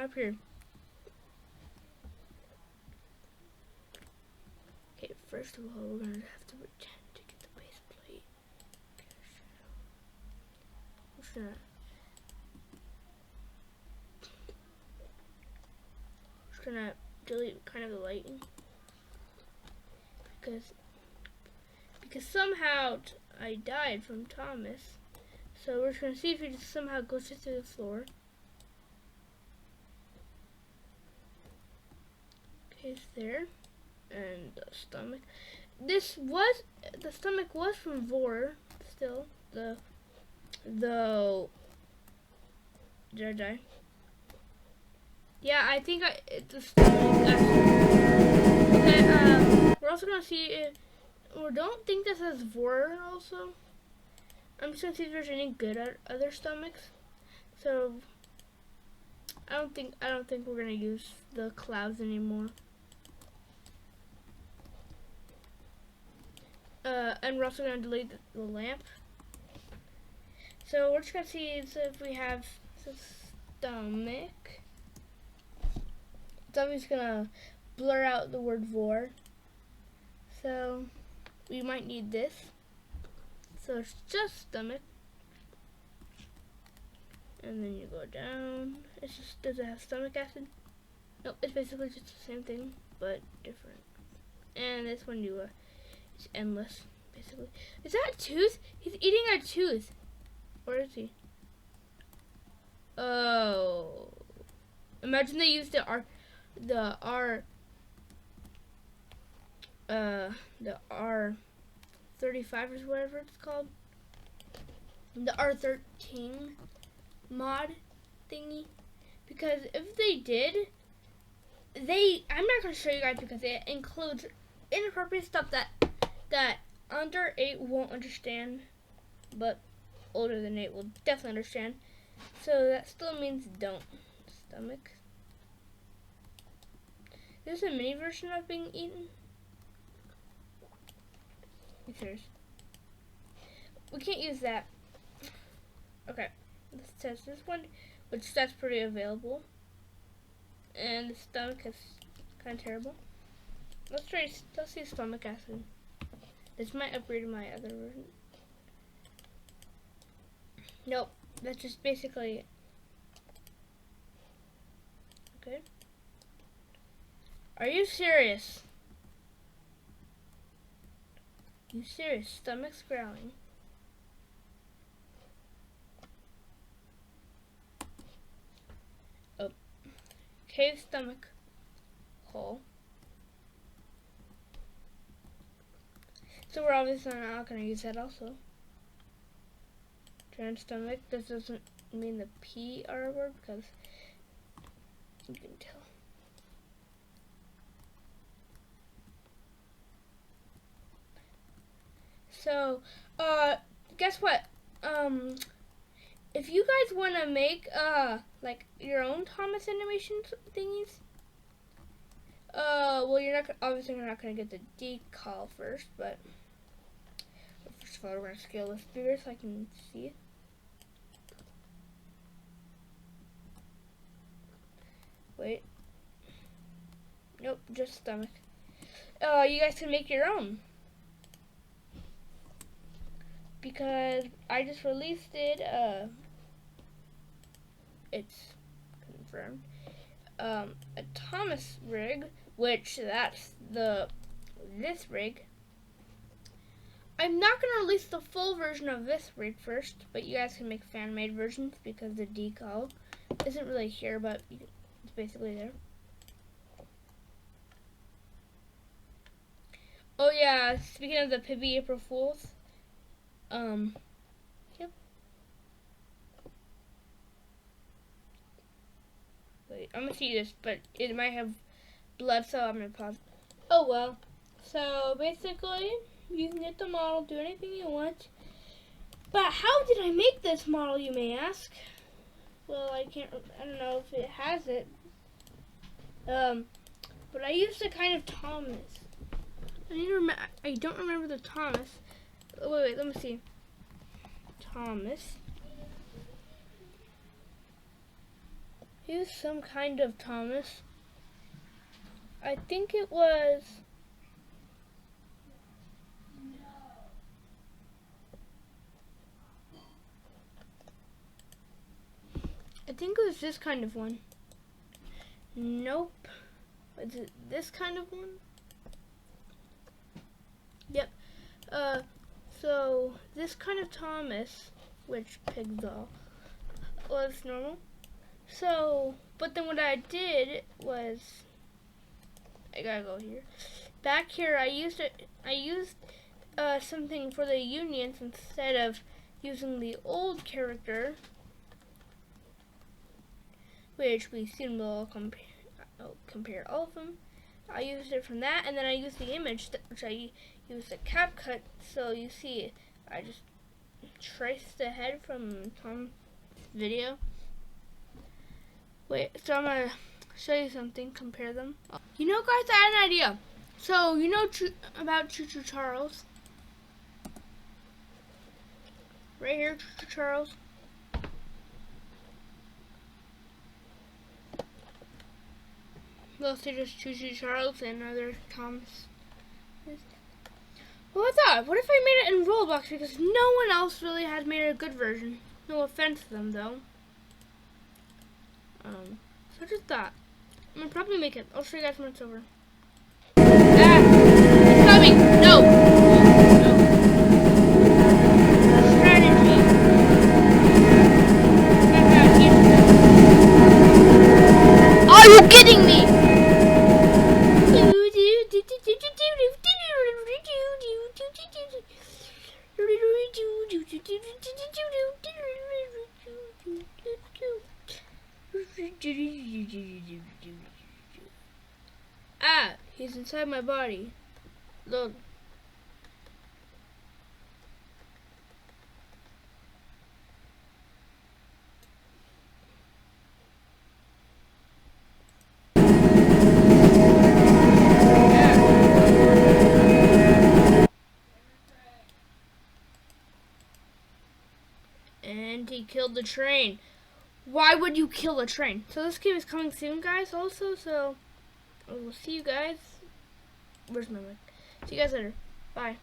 up here. Okay, first of all, we're gonna have to pretend to get the base plate. We're just gonna delete kind of the lighting because somehow I died from Thomas. So we're just gonna see if he just somehow goes through the floor. Okay, it's there. And the stomach. The stomach was from Vor. Still, did I die? Yeah, I think the stomach. Okay, we're also gonna see if we don't think this has Vor also. I'm just gonna see if there's any good other stomachs. So I don't think we're gonna use the clouds anymore. And we're also gonna delete the lamp. So we're just gonna see if we have the stomach. It's obviously gonna blur out the word Vor. So we might need this. So it's just stomach. And then you go down. It's just, does it have stomach acid? Nope, it's basically just the same thing, but different. And this one it's endless, basically. Is that a tooth? He's eating a tooth. Where is he? Oh. Imagine they used the R35 or whatever it's called. The R13 mod thingy. Because if they did, I'm not going to show you guys because it includes inappropriate stuff that under 8 won't understand, but older than 8 will definitely understand. So that still means don't. Stomach. This is a mini version of being eaten. Be serious. We can't use that. Okay, let's test this one, which that's pretty available. And the stomach is kind of terrible. Let's see stomach acid. This might upgrade my other version. Nope, that's just basically it. Okay. Are you serious? You serious? Stomach's growling. Oh. Cave stomach hole. So we're obviously not going to use that also. Trans stomach. This doesn't mean the PR word because you can tell. So, guess what? If you guys want to make, like, your own Thomas animation thingies, well, obviously you're not going to get the decal first, but first of all, we're going to scale this bigger so I can see it. Wait. Nope, just stomach. You guys can make your own. Because I just released it, it's confirmed, a Thomas rig, which that's this rig. I'm not going to release the full version of this rig first, but you guys can make fan-made versions because the decal isn't really here, but it's basically there. Oh yeah, speaking of the Pibby April Fools, yep. Wait, I'm gonna see this, but it might have blood, so I'm gonna pause. Oh well. So basically, you can get the model, do anything you want. But how did I make this model, you may ask? Well, I don't know if it has it. But I used a kind of Thomas. I don't remember the Thomas. Wait, let me see. Thomas. He was some kind of Thomas. I think it was... I think it was this kind of one. Nope. Is it this kind of one? Yep. So this kind of Thomas, which Pigsaw, was normal. So, but then what I did was, I gotta go here. Back here, I used something for the unions instead of using the old character, which we soon will compare all of them. I used it from that, and then I used the image, which I used a CapCut. So you see, I just traced the head from Tom's video. Wait, so I'm gonna show you something, compare them. You know, guys, I had an idea. So, you know about Choo Choo Charles? Right here, Choo Choo Charles. Well, say just Choo Choo Charles and other Thomas. Well, I thought, what if I made it in Roblox, because no one else really has made a good version. No offense to them, though. So I just thought, I'm gonna probably make it. I'll show you guys when it's over. Ah! It's coming! No! No. Strategy. Are you kidding me? Ah, he's inside my body. Look. And he killed the train. Why would you kill a train? So this game is coming soon, guys, also, so we'll see you guys. Where's my mic? See you guys later. Bye.